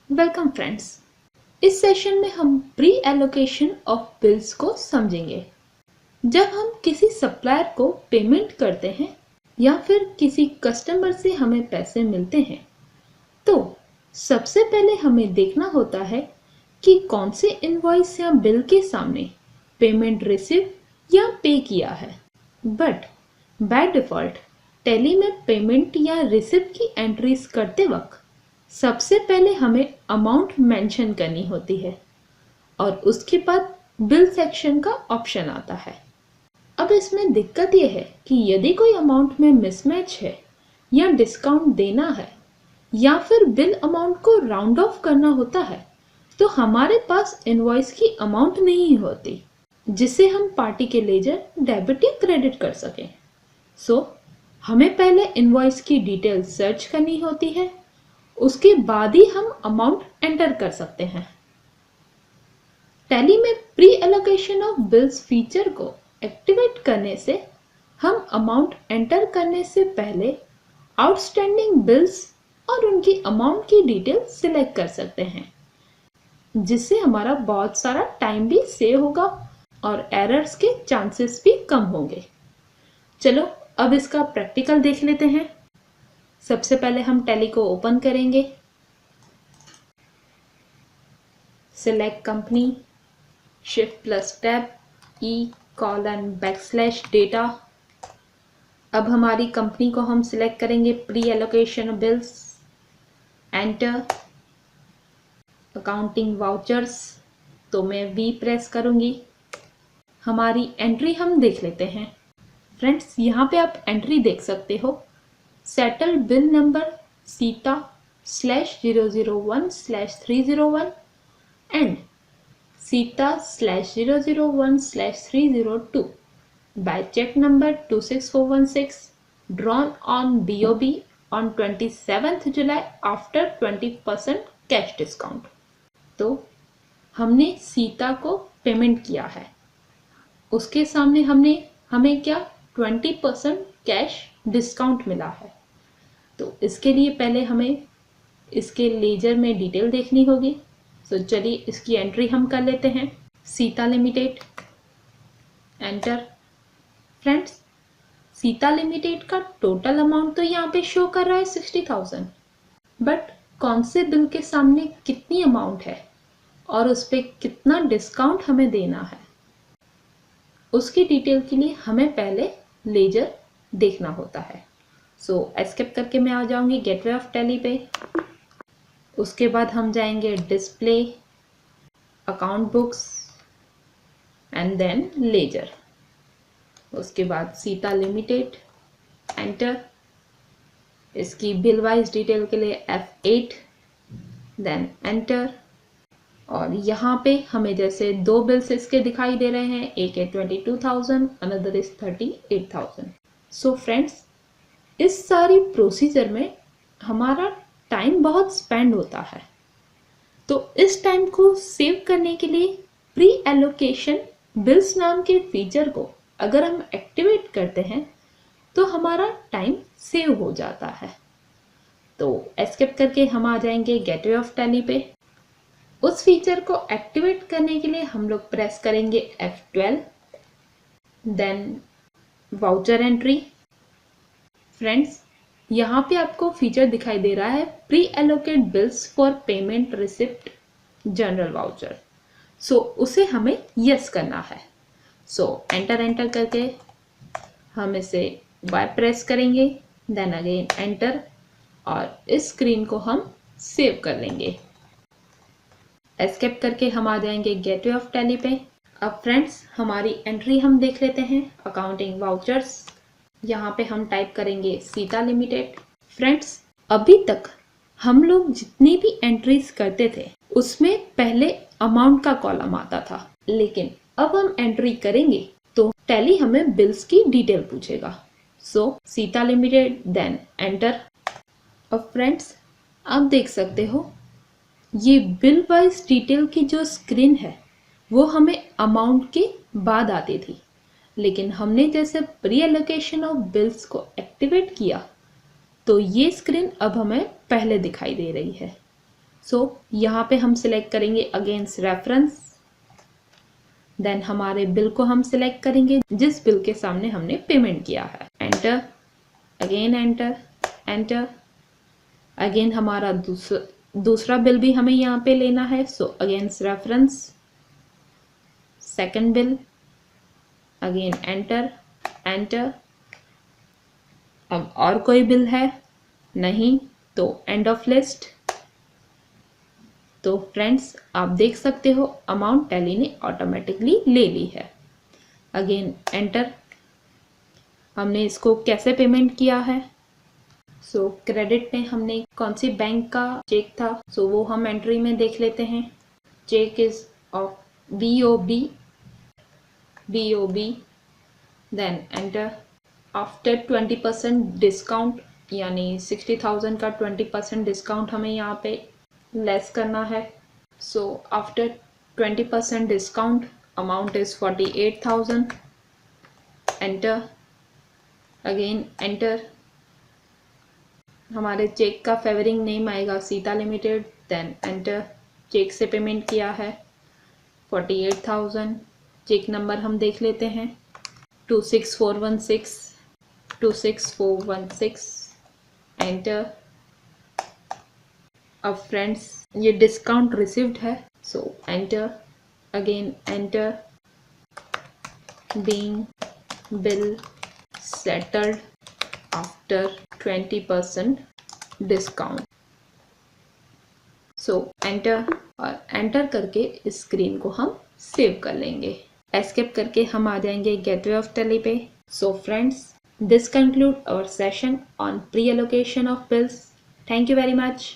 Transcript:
Welcome friends. इस session में हम प्री एलोकेशन ऑफ बिल्स को समझेंगे। जब हम किसी सप्लायर को पेमेंट करते हैं या फिर किसी कस्टमर से हमें पैसे मिलते हैं तो सबसे पहले हमें देखना होता है कि कौन से इनवॉइस या बिल के सामने पेमेंट रिसीव या पे किया है। बट बाय डिफॉल्ट टैली में पेमेंट या रिसिप्ट की एंट्रीज करते वक्त सबसे पहले हमें अमाउंट मेंशन करनी होती है और उसके बाद बिल सेक्शन का ऑप्शन आता है। अब इसमें दिक्कत यह है कि यदि कोई अमाउंट में मिसमैच है या डिस्काउंट देना है या फिर बिल अमाउंट को राउंड ऑफ करना होता है तो हमारे पास इनवॉइस की अमाउंट नहीं होती जिसे हम पार्टी के लेजर डेबिट या क्रेडिट कर सकें। हमें पहले इनवॉइस की डिटेल सर्च करनी होती है, उसके बाद ही हम अमाउंट एंटर कर सकते हैं। टैली में pre allocation of bills feature को एक्टिवेट करने से हम अमाउंट एंटर करने से पहले आउटस्टैंडिंग बिल्स और उनकी अमाउंट की डिटेल सिलेक्ट कर सकते हैं, जिससे हमारा बहुत सारा टाइम भी सेव होगा और एरर्स के चांसेस भी कम होंगे। चलो अब इसका प्रैक्टिकल देख लेते हैं। सबसे पहले हम टैली को ओपन करेंगे, select company, shift plus tab, E:\\डेटा। अब हमारी कंपनी को हम सिलेक्ट करेंगे, pre allocation bills, enter, accounting vouchers, तो मैं V प्रेस करूंगी। हमारी एंट्री हम देख लेते हैं। फ्रेंड्स, यहाँ पे आप एंट्री देख सकते हो, सेटल बिल नंबर सीता/001/301 and सीता/001/302 by check number 26416 drawn on BOB on 27th July after 20% cash discount. तो हमने सीता को पेमेंट किया है, उसके सामने हमें क्या 20% कैश डिस्काउंट मिला है। तो इसके लिए पहले हमें इसके लेजर में डिटेल देखनी होगी। तो चलिए इसकी एंट्री हम कर लेते हैं, Sita limited, enter. Friends, Sita limited का टोटल अमाउंट तो यहाँ पे शो कर रहा है 60,000, बट कौन से बिल के सामने कितनी अमाउंट है और उस पर कितना डिस्काउंट हमें देना है, उसकी डिटेल के लिए हमें पहले लेजर देखना होता है। एस्केप करके मैं आ जाऊंगी गेटवे ऑफ टैली पे। उसके बाद हम जाएंगे display, account books and then ledger. उसके बाद सीता लिमिटेड, एंटर। इसकी बिल वाइज डिटेल के लिए F8, देन एंटर। और यहाँ पे हमें जैसे दो बिल्स इसके दिखाई दे रहे हैं, एक है 22,000, अनदर इज 38,000। फ्रेंड्स, इस सारी प्रोसीजर में हमारा टाइम बहुत स्पेंड होता है। तो इस टाइम को सेव करने के लिए प्री एलोकेशन बिल्स नाम के फीचर को अगर हम एक्टिवेट करते हैं तो हमारा टाइम सेव हो जाता है। तो एस्केप करके हम आ जाएंगे गेटवे ऑफ टैली पे। उस फीचर को एक्टिवेट करने के लिए हम लोग प्रेस करेंगे F12, then voucher entry. Friends, यहाँ पे आपको फीचर दिखाई दे रहा है, pre allocate bills for payment receipt general voucher. उसे हमें यस करना है। एंटर करके हम इसे Y प्रेस करेंगे, देन अगेन एंटर, और इस स्क्रीन को हम सेव कर लेंगे। एस्केप करके हम आ जाएंगे गेटवे ऑफ टैली पे। अब फ्रेंड्स, हमारी एंट्री हम देख लेते हैं, अकाउंटिंग वाउचर्स। यहाँ पे हम टाइप करेंगे सीता लिमिटेड। फ्रेंड्स, अभी तक हम लोग जितनी भी एंट्रीज करते थे उसमें पहले अमाउंट का कॉलम आता था, लेकिन अब हम एंट्री करेंगे तो टैली हमें बिल्स की डिटेल पूछेगा। Sita limited, then enter. अब फ्रेंड्स, आप देख सकते हो ये बिल वाइज डिटेल की जो स्क्रीन है वो हमें अमाउंट के बाद आती थी, लेकिन हमने जैसे प्री एलोकेशन ऑफ बिल्स को एक्टिवेट किया तो ये स्क्रीन अब हमें पहले दिखाई दे रही है। सो यहाँ पे हम सिलेक्ट करेंगे अगेंस्ट रेफरेंस, देन हमारे बिल को हम सिलेक्ट करेंगे जिस बिल के सामने हमने पेमेंट किया है, enter, again enter, enter, again हमारा दूसरा बिल भी हमें यहाँ पे लेना है। So against reference, second bill, again enter, enter. अब और कोई बिल है नहीं तो एंड ऑफ लिस्ट। तो फ्रेंड्स आप देख सकते हो अमाउंट टैली ने ऑटोमेटिकली ले ली है। Again enter. हमने इसको कैसे पेमेंट किया है, सो क्रेडिट में हमने कौन सी बैंक का चेक था, सो वो हम एंट्री में देख लेते हैं। Check is of BOB, then enter. After 20% discount, यानी 60,000 का 20% डिस्काउंट हमें यहाँ पे लेस करना है। So after 20% discount amount is 48,000, enter, again enter. हमारे चेक का फेवरिंग नेम आएगा Sita limited, then enter. Check से पेमेंट किया है 48,000। चेक नंबर हम देख लेते हैं 26416, एंटर। अब फ्रेंड्स ये डिस्काउंट रिसीव्ड है, सो enter, again enter. Being bill settled after 20% discount, सो एंटर। और एंटर करके इस स्क्रीन को हम सेव कर लेंगे। एस्केप करके हम आ जाएंगे गेटवे ऑफ टैली पे। So friends this conclude our session on pre allocation of bills. Thank you very much.